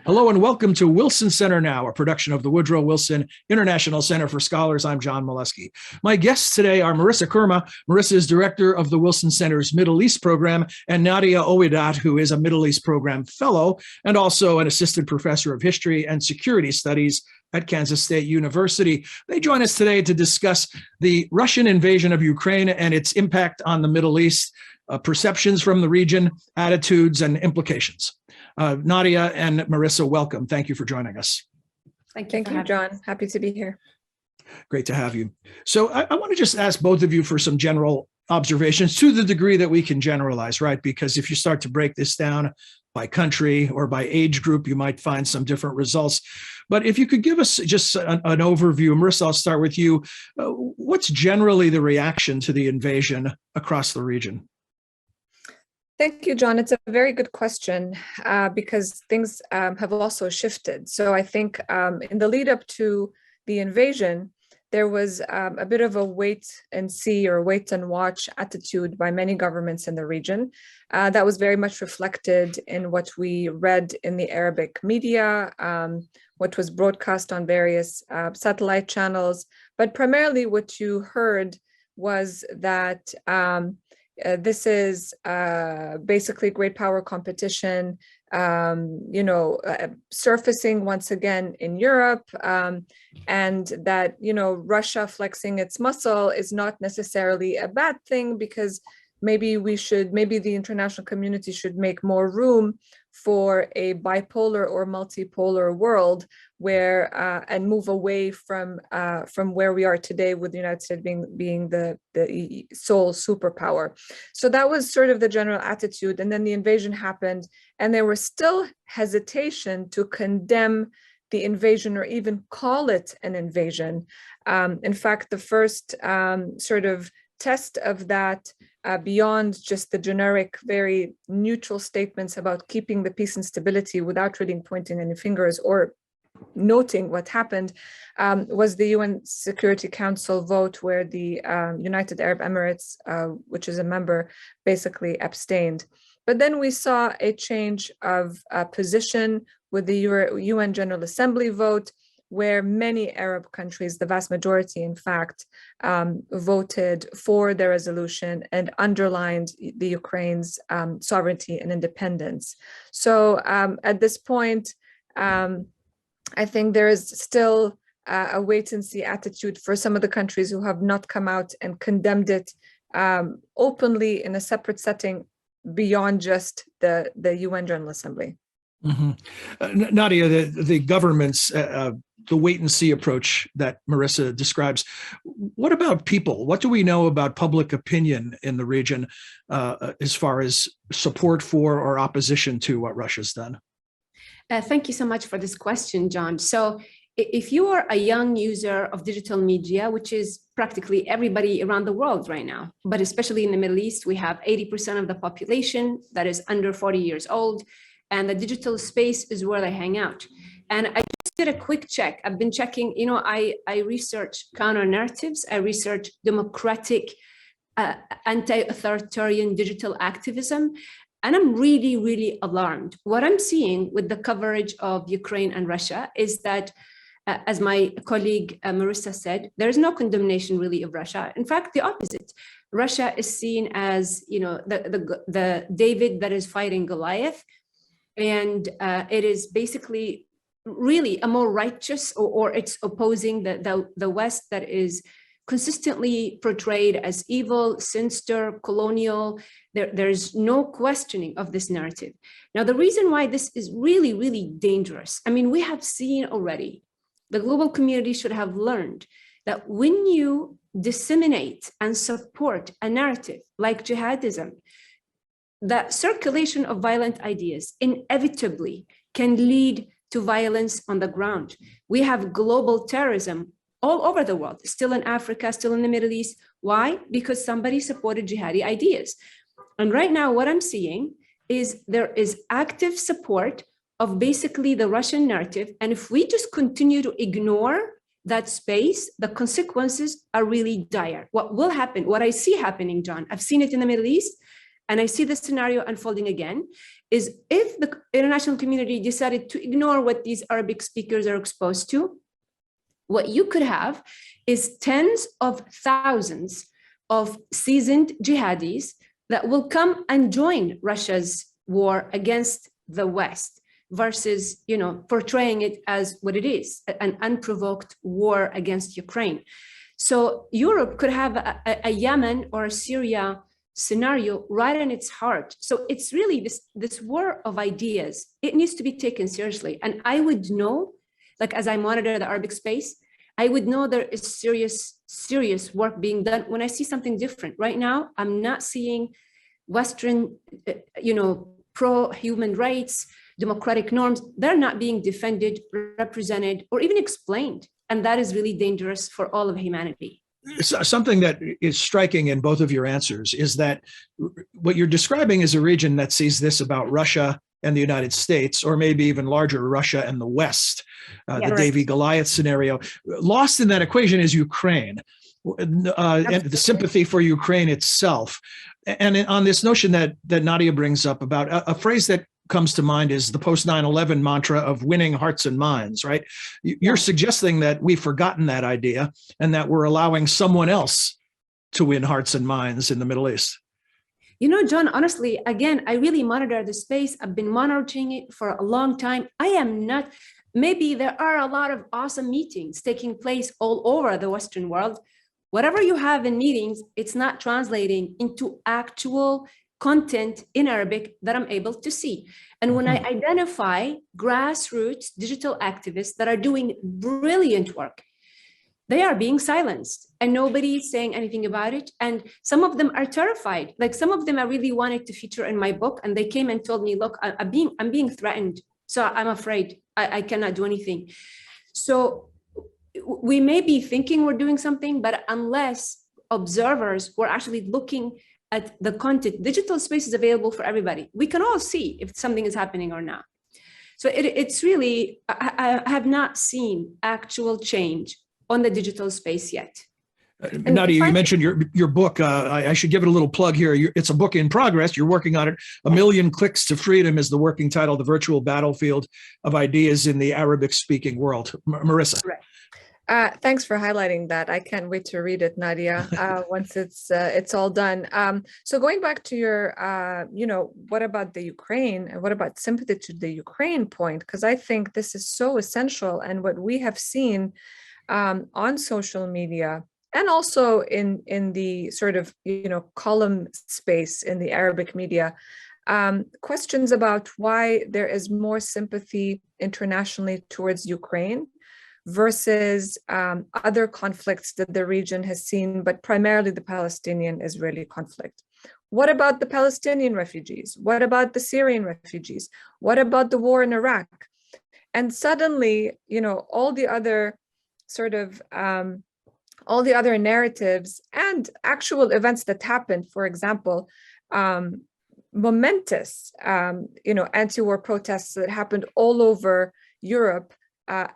Hello and welcome to Wilson Center Now, a production of the Woodrow Wilson International Center for Scholars. I'm John Molesky. My guests today are Merissa Khurma. Merissa is director of the Wilson Center's Middle East program, and Nadia Oweidat, who is a Middle East program fellow and also an assistant professor of history and security studies at Kansas State University. They join us today to discuss the Russian invasion of Ukraine and its impact on the Middle East, perceptions from the region, attitudes, and implications. Nadia and Merissa, welcome. Thank you for joining us. Thank you, John. Happy to be here. Great to have you. So I want to just ask both of you for some general observations to the degree that we can generalize, right? Because if you start to break this down by country or by age group, you might find some different results. But if you could give us just an overview, Merissa, I'll start with you. What's generally the reaction to the invasion across the region? Thank you, John. It's a very good question because things have also shifted. So I think in the lead up to the invasion, there was a bit of a wait and see or wait and watch attitude by many governments in the region. That was very much reflected in what we read in the Arabic media, what was broadcast on various satellite channels. But primarily what you heard was that this is basically great power competition, surfacing once again in Europe, and that, Russia flexing its muscle is not necessarily a bad thing, because maybe the international community should make more room for a bipolar or multipolar world where and move away from where we are today, with the United States being the sole superpower. So that was sort of the general attitude. And then the invasion happened, and there was still hesitation to condemn the invasion or even call it an invasion. In fact, the first sort of test of that, beyond just the generic, very neutral statements about keeping the peace and stability without really pointing any fingers or noting what happened, was the UN Security Council vote, where the United Arab Emirates, which is a member, basically abstained. But then we saw a change of position with the UN General Assembly vote, where many Arab countries, the vast majority, in fact, voted for the resolution and underlined the Ukraine's sovereignty and independence. So at this point, I think there is still a wait-and-see attitude for some of the countries who have not come out and condemned it openly in a separate setting beyond just the UN General Assembly. Mm-hmm. Nadia, the government's the wait-and-see approach that Merissa describes. What about people? What do we know about public opinion in the region as far as support for or opposition to what Russia's done? Thank you so much for this question, John. So if you are a young user of digital media, which is practically everybody around the world right now, but especially in the Middle East, we have 80% of the population that is under 40 years old, and the digital space is where they hang out. And I just did a quick check. I've been checking, I research counter narratives, I research democratic, anti-authoritarian digital activism. And I'm really, really alarmed. What I'm seeing with the coverage of Ukraine and Russia is that, as my colleague Merissa said, there's no condemnation really of Russia. In fact, the opposite. Russia is seen as, the David that is fighting Goliath. And it is basically really a more righteous, or it's opposing the West that is consistently portrayed as evil, sinister, colonial. There's no questioning of this narrative. Now, the reason why this is really, really dangerous, we have seen already, the global community should have learned that when you disseminate and support a narrative like jihadism, the circulation of violent ideas inevitably can lead to violence on the ground. We have global terrorism all over the world, still in Africa, still in the Middle East. Why? Because somebody supported jihadi ideas. And right now, what I'm seeing is there is active support of basically the Russian narrative. And if we just continue to ignore that space, the consequences are really dire. What will happen, what I see happening, John, I've seen it in the Middle East, and I see the scenario unfolding again, is if the international community decided to ignore what these Arabic speakers are exposed to, what you could have is tens of thousands of seasoned jihadis that will come and join Russia's war against the West versus, portraying it as what it is, an unprovoked war against Ukraine. So Europe could have a Yemen or a Syria scenario right in its heart. So it's really this war of ideas. It needs to be taken seriously. And I would know, like as I monitor the Arabic space, I would know there is serious work being done when I see something different. Right now, I'm not seeing Western, pro-human rights, democratic norms. They're not being defended, represented, or even explained. And that is really dangerous for all of humanity. Something that is striking in both of your answers is that what you're describing is a region that sees this about Russia and the United States, or maybe even larger, Russia and the West, the Davy-Goliath scenario. Lost in that equation is Ukraine, and the sympathy for Ukraine itself. And on this notion that Nadia brings up about a phrase that comes to mind is the post 9/11 mantra of winning hearts and minds, right? You're suggesting that we've forgotten that idea and that we're allowing someone else to win hearts and minds in the Middle East. John, honestly, again, I really monitor the space. I've been monitoring it for a long time. Maybe there are a lot of awesome meetings taking place all over the Western world. Whatever you have in meetings, it's not translating into actual content in Arabic that I'm able to see. And when I identify grassroots digital activists that are doing brilliant work, they are being silenced and nobody is saying anything about it. And some of them are terrified. Like some of them I really wanted to feature in my book, and they came and told me, look, I'm being threatened. So I'm afraid I cannot do anything. So we may be thinking we're doing something, but unless observers were actually looking at the content, digital space is available for everybody. We can all see if something is happening or not. So it's really, I have not seen actual change on the digital space yet. Nadia, you mentioned your book. I should give it a little plug here. It's a book in progress. You're working on it. 1 Million Clicks to Freedom is the working title, The Virtual Battlefield of Ideas in the Arabic-Speaking World. Marissa. Right. Thanks for highlighting that. I can't wait to read it, Nadia, once it's all done. So going back to your, what about the Ukraine and what about sympathy to the Ukraine point? Because I think this is so essential. And what we have seen on social media and also in the sort of, column space in the Arabic media, questions about why there is more sympathy internationally towards Ukraine versus other conflicts that the region has seen, but primarily the Palestinian-Israeli conflict. What about the Palestinian refugees? What about the Syrian refugees? What about the war in Iraq? And suddenly, all the other sort of all the other narratives and actual events that happened, for example, momentous, anti-war protests that happened all over Europe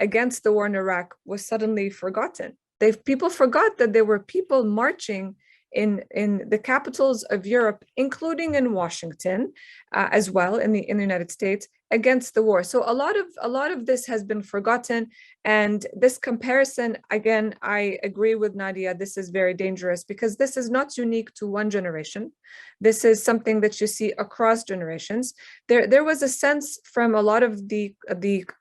against the war in Iraq was suddenly forgotten. People forgot that there were people marching in the capitals of Europe, including in Washington, as well in the United States, against the war. So a lot of this has been forgotten, and this comparison, again, I agree with Nadia. This is very dangerous because this is not unique to one generation. This is something that you see across generations. There was a sense from a lot of the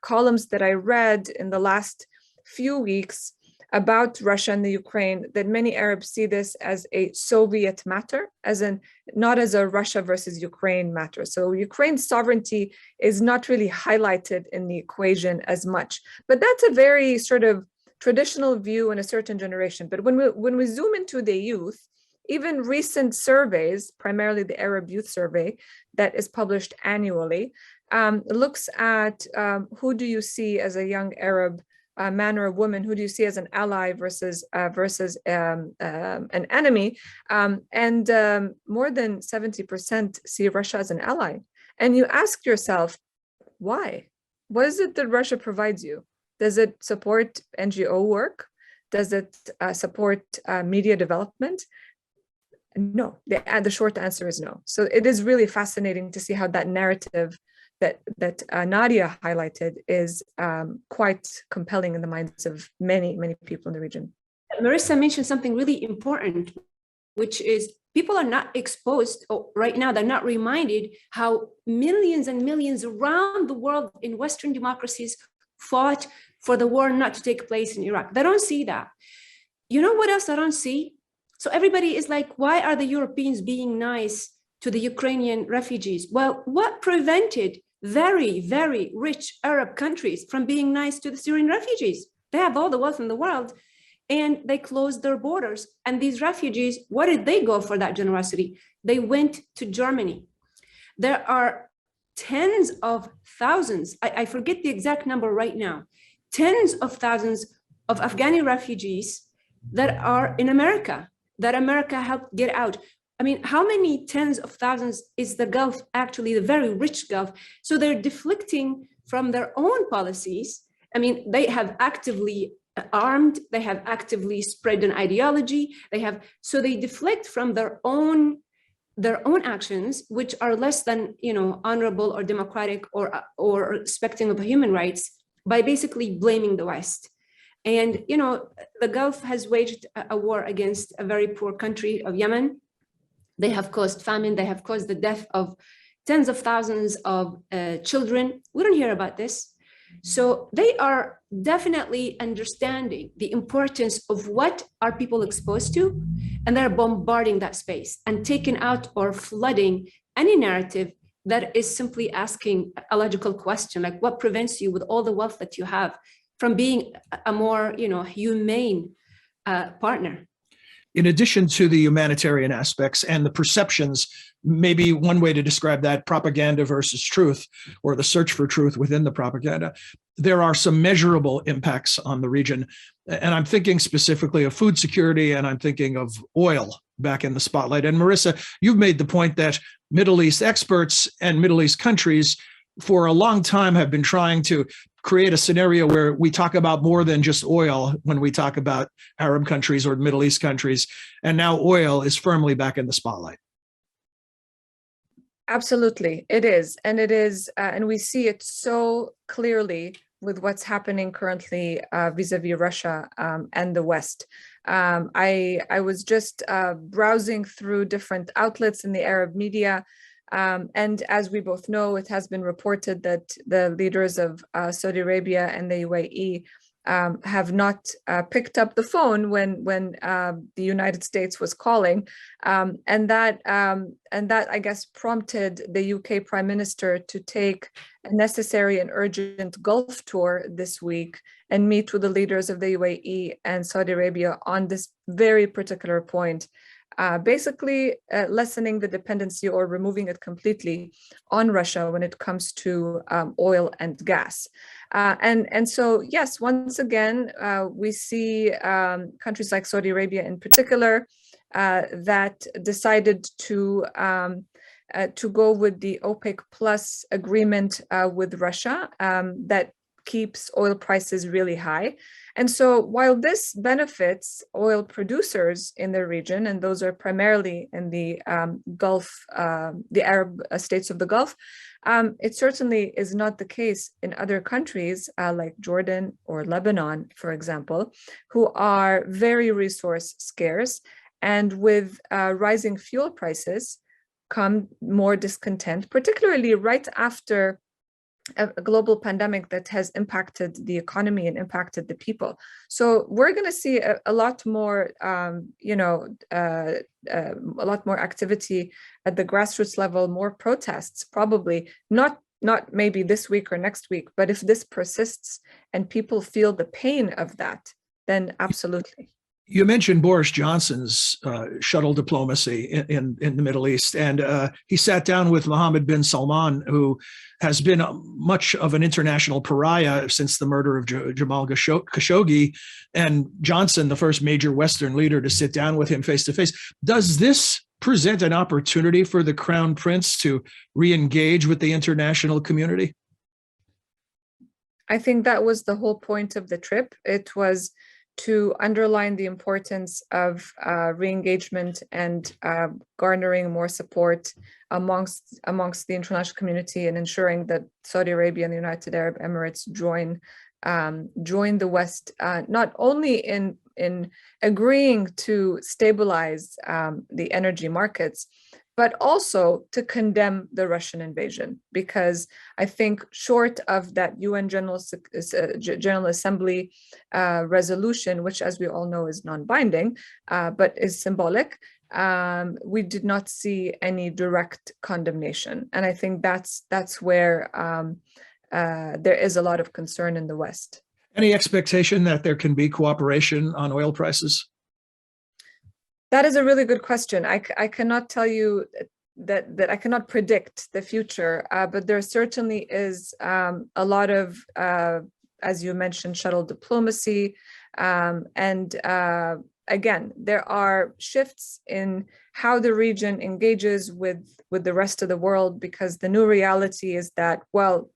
columns that I read in the last few weeks about Russia and the Ukraine that many Arabs see this as a Soviet matter, as in not as a Russia versus Ukraine matter. So Ukraine's sovereignty is not really highlighted in the equation as much. But that's a very sort of traditional view in a certain generation. But when we zoom into the youth, even recent surveys, primarily the Arab Youth Survey that is published annually, looks at who do you see as a young Arab man or a woman, who do you see as an ally versus an enemy? And more than 70% see Russia as an ally. And you ask yourself, why? What is it that Russia provides you? Does it support NGO work? Does it support media development? No, the short answer is no. So it is really fascinating to see how that narrative that Nadia highlighted is quite compelling in the minds of many, many people in the region. Merissa mentioned something really important, which is people are not exposed right now. They're not reminded how millions and millions around the world in Western democracies fought for the war not to take place in Iraq. They don't see that. You know what else I don't see? So everybody is like, why are the Europeans being nice to the Ukrainian refugees? Well, what prevented very, very rich Arab countries from being nice to the Syrian refugees? They have all the wealth in the world, and they closed their borders. And these refugees, where did they go for that generosity? They went to Germany. There are tens of thousands, I forget the exact number right now, tens of thousands of Afghani refugees that are in America, that America helped get out. I mean, how many tens of thousands is the Gulf, actually the very rich Gulf? So they're deflecting from their own policies. I mean, they have actively armed, they have actively spread an ideology, so they deflect from their own actions, which are less than, honorable or democratic or respecting of human rights, by basically blaming the West. And, the Gulf has waged a war against a very poor country of Yemen. They have caused famine. They have caused the death of tens of thousands of children. We don't hear about this. So they are definitely understanding the importance of what are people exposed to, and they're bombarding that space and taking out or flooding any narrative that is simply asking a logical question, like what prevents you with all the wealth that you have from being a more, humane partner. In addition to the humanitarian aspects and the perceptions, maybe one way to describe that, propaganda versus truth, or the search for truth within the propaganda, there are some measurable impacts on the region. And I'm thinking specifically of food security, and I'm thinking of oil back in the spotlight. And Merissa, you've made the point that Middle East experts and Middle East countries for a long time have been trying to create a scenario where we talk about more than just oil when we talk about Arab countries or Middle East countries. And now oil is firmly back in the spotlight. Absolutely, it is. And it is, and we see it so clearly with what's happening currently vis-a-vis Russia and the West. I was just browsing through different outlets in the Arab media. And as we both know, it has been reported that the leaders of Saudi Arabia and the UAE have not picked up the phone when the United States was calling, and that I guess prompted the UK Prime Minister to take a necessary and urgent Gulf tour this week and meet with the leaders of the UAE and Saudi Arabia on this very particular point. Basically lessening the dependency or removing it completely on Russia when it comes to oil and gas. And so, yes, once again, we see countries like Saudi Arabia in particular that decided to go with the OPEC plus agreement with Russia that keeps oil prices really high. And so while this benefits oil producers in the region, and those are primarily in the Gulf, the Arab states of the Gulf, it certainly is not the case in other countries like Jordan or Lebanon, for example, who are very resource scarce. And with rising fuel prices come more discontent, particularly right after a global pandemic that has impacted the economy and impacted the people. So we're going to see a lot more, a lot more activity at the grassroots level, more protests, probably not maybe this week or next week, but if this persists and people feel the pain of that, then absolutely. You mentioned Boris Johnson's shuttle diplomacy in the Middle East, and he sat down with Mohammed bin Salman, who has been much of an international pariah since the murder of Jamal Khashoggi, and Johnson, the first major Western leader to sit down with him face to face. Does this present an opportunity for the Crown Prince to re-engage with the international community? I think that was the whole point of the trip. It was to underline the importance of re-engagement and garnering more support amongst the international community, and ensuring that Saudi Arabia and the United Arab Emirates join the West, not only in agreeing to stabilize the energy markets, but also to condemn the Russian invasion. Because I think short of that UN General Assembly resolution, which, as we all know, is non-binding, but is symbolic, we did not see any direct condemnation. And I think that's where there is a lot of concern in the West. Any expectation that there can be cooperation on oil prices? That is a really good question. I cannot tell you that I cannot predict the future, but there certainly is a lot of, as you mentioned, shuttle diplomacy. And again, there are shifts in how the region engages with the rest of the world, because the new reality is that, well,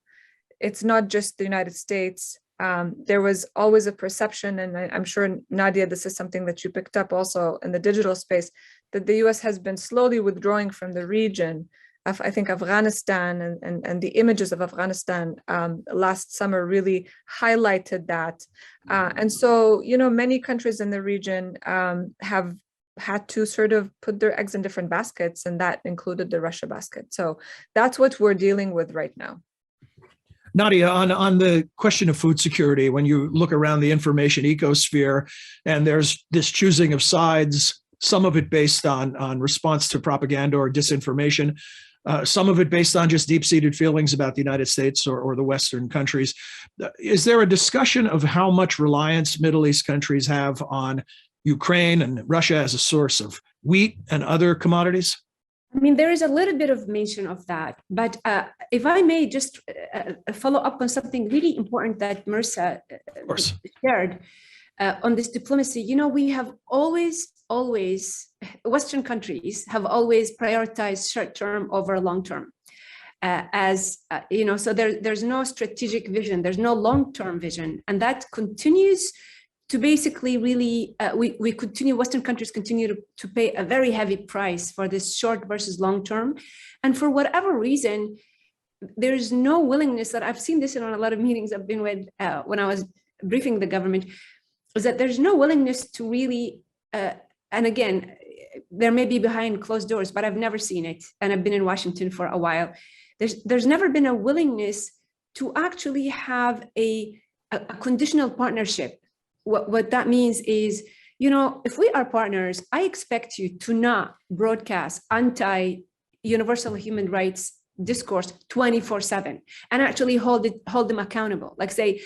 it's not just the United States. There was always a perception, and I'm sure, Nadia, this is something that you picked up also in the digital space, that the US has been slowly withdrawing from the region. I think Afghanistan and the images of Afghanistan last summer really highlighted that. And so, many countries in the region have had to sort of put their eggs in different baskets, and that included the Russia basket. So that's what we're dealing with right now. Nadia, on the question of food security, when you look around the information ecosphere and there's this choosing of sides, some of it based on response to propaganda or disinformation, some of it based on just deep-seated feelings about the United States or the Western countries. Is there a discussion of how much reliance Middle East countries have on Ukraine and Russia as a source of wheat and other commodities? I mean, there is a little bit of mention of that, but if I may just follow up on something really important that Merissa shared on this diplomacy. We have always, Western countries have always prioritized short-term over long-term. So there's no strategic vision, there's no long-term vision, and that continues to basically really, Western countries continue to pay a very heavy price for this short versus long term. And for whatever reason, there's no willingness, that I've seen this in a lot of meetings I've been with when I was briefing the government, is that there's no willingness to really, and again, there may be behind closed doors, but I've never seen it. And I've been in Washington for a while. There's never been a willingness to actually have a conditional partnership. What that means is, if we are partners, I expect you to not broadcast anti-universal human rights discourse 24/7 and actually hold them accountable. Like, say,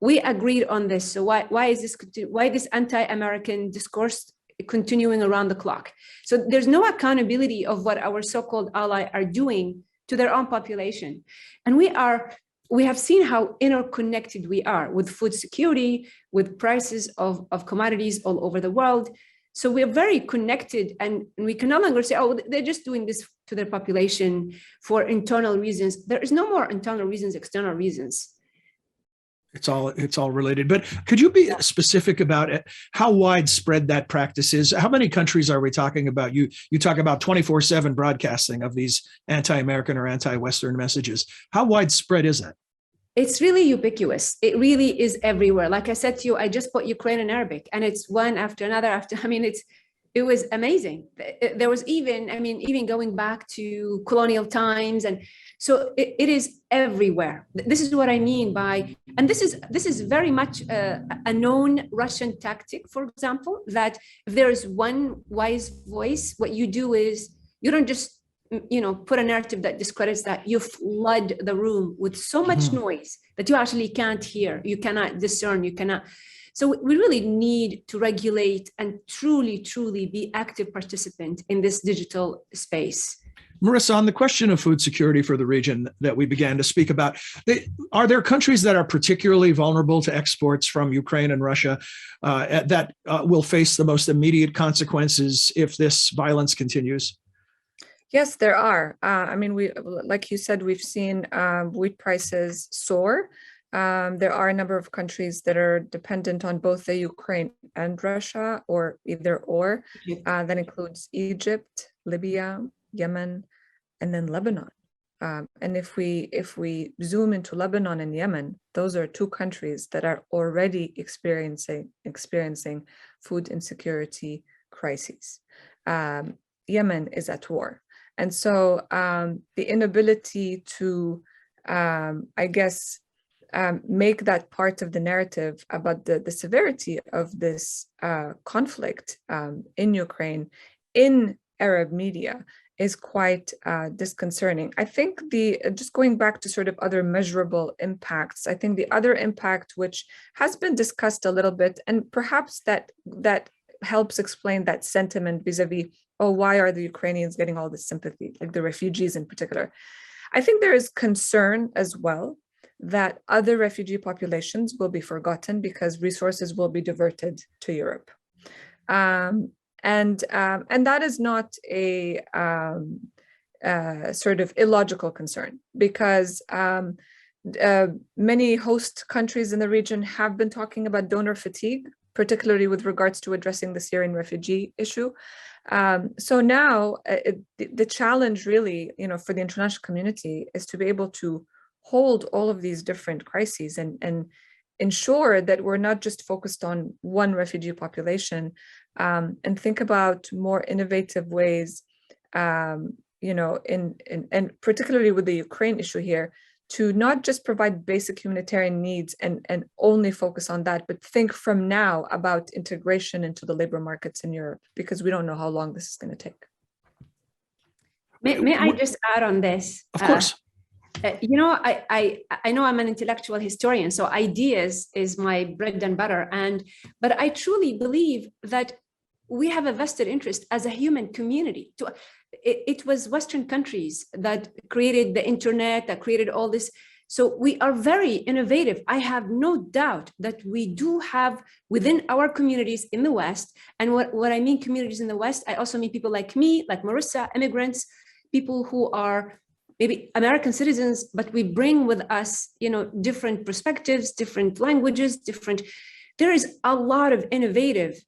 we agreed on this, so why is this anti-American discourse continuing around the clock? So there's no accountability of what our so-called allies are doing to their own population. And we have seen how interconnected we are with food security, with prices of commodities all over the world. So we're very connected, and we can no longer say, oh, they're just doing this to their population for internal reasons. There is no more internal reasons, external reasons. It's all related. But could you be specific about it, how widespread that practice is? How many countries are we talking about? You talk about 24/7 broadcasting of these anti-American or anti-Western messages. How widespread is that? It's really ubiquitous. It really is everywhere. Like I said to you, I just put Ukraine in Arabic, and it's one after another it was amazing. There was even going back to colonial times. And so it is everywhere. This is what I mean by, and this is very much a known Russian tactic, for example, that if there is one wise voice, what you do is you don't just, put a narrative that discredits that. You flood the room with so much noise that you actually can't hear, you cannot discern, you cannot. So we really need to regulate and truly, truly be active participant in this digital space. Merissa, on the question of food security for the region that we began to speak about, are there countries that are particularly vulnerable to exports from Ukraine and Russia that will face the most immediate consequences if this violence continues? Yes, there are. Like you said, we've seen wheat prices soar. There are a number of countries that are dependent on both the Ukraine and Russia, or either or. That includes Egypt, Libya, Yemen, and then Lebanon. And if we zoom into Lebanon and Yemen, those are two countries that are already experiencing food insecurity crises. Yemen is at war. And so the inability to, I guess, make that part of the narrative about the severity of this conflict in Ukraine in Arab media is quite disconcerting. I think just going back to sort of other measurable impacts, I think the other impact which has been discussed a little bit, and perhaps that helps explain that sentiment vis-a-vis, oh, why are the Ukrainians getting all this sympathy, like the refugees in particular? I think there is concern as well that other refugee populations will be forgotten because resources will be diverted to Europe. And that is not a sort of illogical concern, because many host countries in the region have been talking about donor fatigue, particularly with regards to addressing the Syrian refugee issue. So now the challenge really, for the international community is to be able to hold all of these different crises and ensure that we're not just focused on one refugee population, and think about more innovative ways, and particularly with the Ukraine issue here, to not just provide basic humanitarian needs and only focus on that, but think from now about integration into the labor markets in Europe, because we don't know how long this is going to take. May I just add on this? Of course. I know I'm an intellectual historian, so ideas is my bread and butter. But I truly believe that we have a vested interest as a human community. It was Western countries that created the internet, that created all this. So we are very innovative. I have no doubt that we do have within our communities in the West, and what I mean communities in the West, I also mean people like me, like Merissa, immigrants, people who are maybe American citizens, but we bring with us, different perspectives, different languages, there is a lot of innovative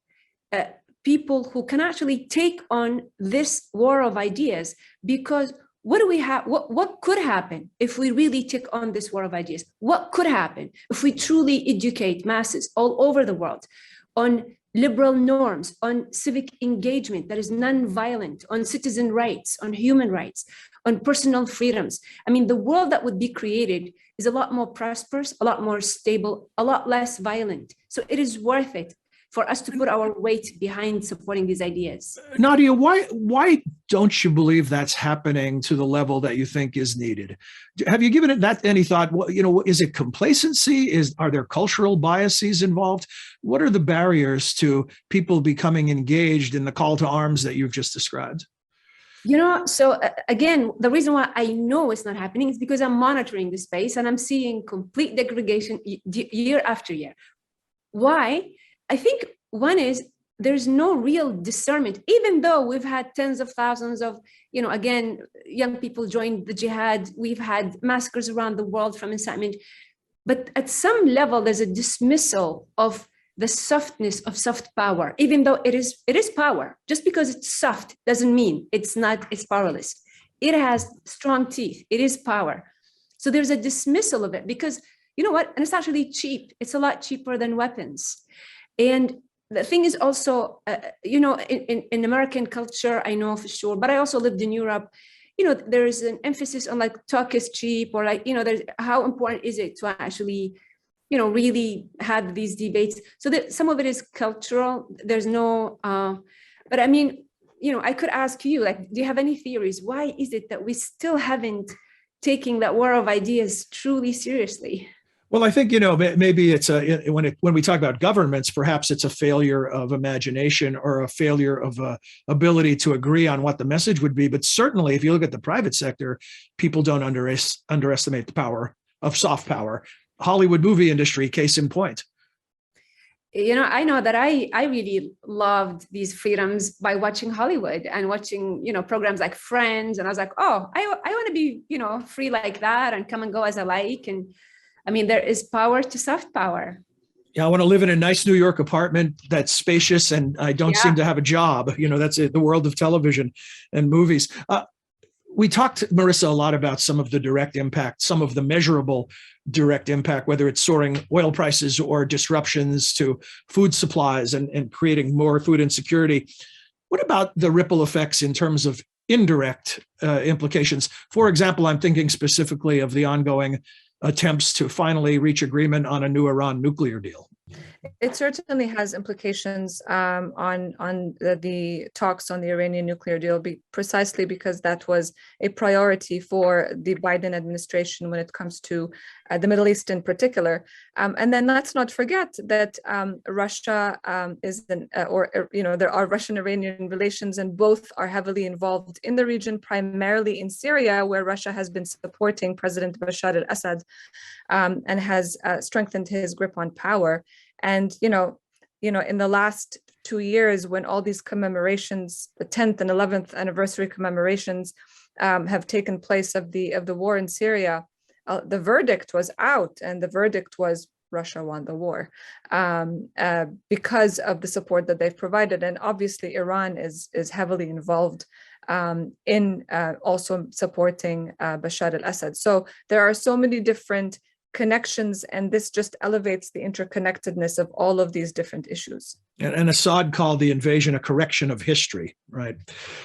people who can actually take on this war of ideas, because what do we have? What could happen if we really take on this war of ideas? What could happen if we truly educate masses all over the world on liberal norms, on civic engagement that is non-violent, on citizen rights, on human rights, on personal freedoms? I mean, the world that would be created is a lot more prosperous, a lot more stable, a lot less violent. So it is worth it for us to put our weight behind supporting these ideas. Nadia, why don't you believe that's happening to the level that you think is needed? Have you given it that any thought? Is it complacency? Are there cultural biases involved? What are the barriers to people becoming engaged in the call to arms that you've just described? So again, the reason why I know it's not happening is because I'm monitoring the space and I'm seeing complete degradation year after year. Why? I think one is there's no real discernment, even though we've had tens of thousands of, again, young people join the jihad. We've had massacres around the world from incitement. But at some level, there's a dismissal of the softness of soft power, even though it is power. Just because it's soft doesn't mean it's powerless. It has strong teeth. It is power. So there's a dismissal of it because, you know what? And it's actually cheap. It's a lot cheaper than weapons. And the thing is also, in American culture, I know for sure, but I also lived in Europe, there is an emphasis on talk is cheap, or there's how important is it to actually, really have these debates. So that some of it is cultural. There's no, but I mean, I could ask you, do you have any theories? Why is it that we still haven't taken that war of ideas truly seriously? Well, I think, maybe it's when we talk about governments, perhaps it's a failure of imagination or a failure of ability to agree on what the message would be. But certainly, if you look at the private sector, people don't underestimate the power of soft power. Hollywood movie industry, case in point. I know that I really loved these freedoms by watching Hollywood and watching, programs like Friends. And I was like, oh, I want to be, free like that and come and go as I like. And I mean, there is power to soft power. Yeah, I want to live in a nice New York apartment that's spacious, and I don't seem to have a job. That's it, the world of television and movies. We talked, Merissa, a lot about some of the direct impact, some of the measurable direct impact, whether it's soaring oil prices or disruptions to food supplies and creating more food insecurity. What about the ripple effects in terms of indirect implications? For example, I'm thinking specifically of the ongoing attempts to finally reach agreement on a new Iran nuclear deal. It certainly has implications on the talks on the Iranian nuclear deal, precisely because that was a priority for the Biden administration when it comes to the Middle East in particular. And then let's not forget that Russia there are Russian-Iranian relations, and both are heavily involved in the region, primarily in Syria, where Russia has been supporting President Bashar al-Assad and has strengthened his grip on power. And, in the last 2 years, when all these commemorations, the 10th and 11th anniversary commemorations have taken place of the war in Syria, the verdict was out, and the verdict was Russia won the war because of the support that they've provided. And obviously, Iran is heavily involved in also supporting Bashar al-Assad. So there are so many different connections, and this just elevates the interconnectedness of all of these different issues. And Assad called the invasion a correction of history, right?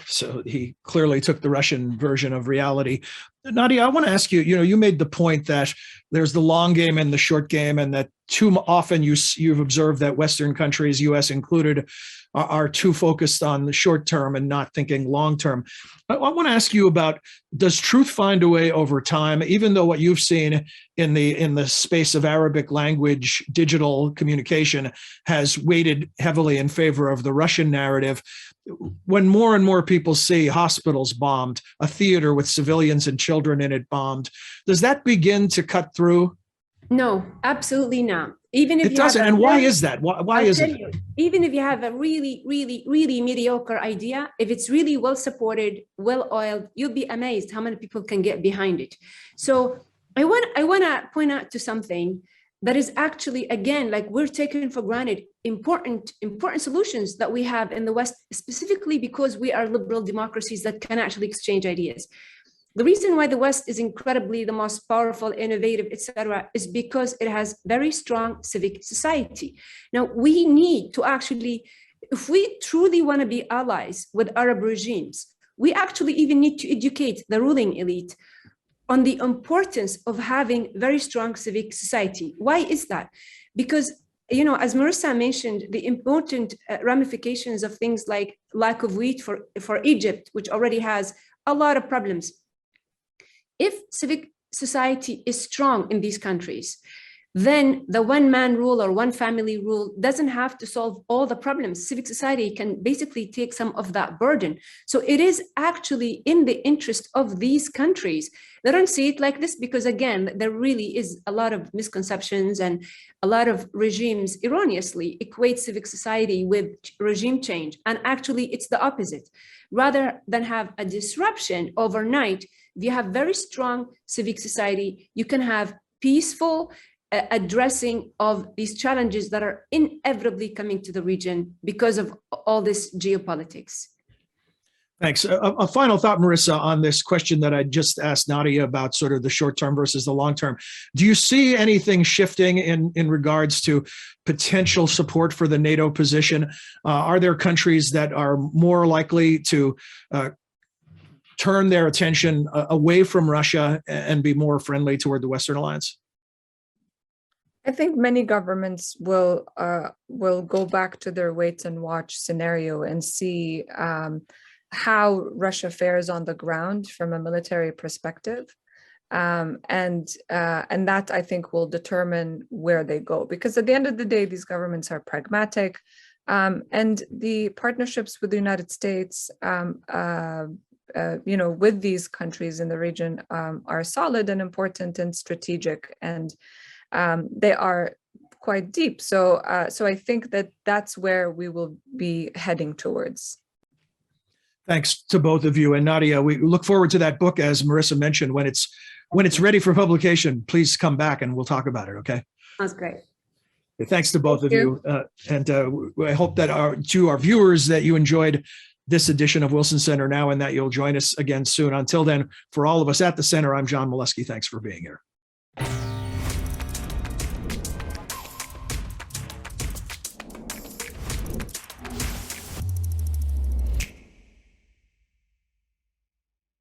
So he clearly took the Russian version of reality. Nadia, I want to ask you, you made the point that there's the long game and the short game, and that too often you've observed that Western countries, US included, are too focused on the short term and not thinking long term. I want to ask you about, does truth find a way over time, even though what you've seen in the space of Arabic language digital communication has weighted heavily in favor of the Russian narrative? When more and more people see hospitals bombed, a theater with civilians and children in it bombed, does that begin to cut through? No, absolutely not. Even if it doesn't. And why is that? Why is it? Even if you have a really, really, really mediocre idea, if it's really well supported, well oiled, you'll be amazed how many people can get behind it. So I want to point out to something that is actually, again, like we're taking for granted important solutions that we have in the West, specifically because we are liberal democracies that can actually exchange ideas. The reason why the West is incredibly the most powerful, innovative, etc., is because it has very strong civic society. Now, we need to actually, if we truly want to be allies with Arab regimes, we actually even need to educate the ruling elite on the importance of having very strong civic society. Why is that? Because, as Merissa mentioned, the important ramifications of things like lack of wheat for Egypt, which already has a lot of problems. If civic society is strong in these countries, then the one-man rule or one-family rule doesn't have to solve all the problems. Civic society can basically take some of that burden. So it is actually in the interest of these countries. They don't see it like this because, again, there really is a lot of misconceptions, and a lot of regimes erroneously equate civic society with regime change. And actually, it's the opposite. Rather than have a disruption overnight, if you have very strong civic society, you can have peaceful addressing of these challenges that are inevitably coming to the region because of all this geopolitics. Thanks. A final thought, Merissa, on this question that I just asked Nadia about sort of the short term versus the long term. Do you see anything shifting in regards to potential support for the NATO position? Are there countries that are more likely to turn their attention away from Russia and be more friendly toward the Western alliance? I think many governments will go back to their wait and watch scenario and see how Russia fares on the ground from a military perspective, and that I think will determine where they go. Because at the end of the day, these governments are pragmatic, and the partnerships with the United States, with these countries in the region are solid and important and strategic, and they are quite deep. So I think that's where we will be heading towards. Thanks to both of you. And Nadia, we look forward to that book, as Merissa mentioned, when it's when it's ready for publication, please come back and we'll talk about it. Okay. Sounds great. Thanks to both of you. you. And I hope that to our viewers that you enjoyed this edition of Wilson Center Now and that you'll join us again soon. Until then, for all of us at the center, I'm John Molesky. Thanks for being here.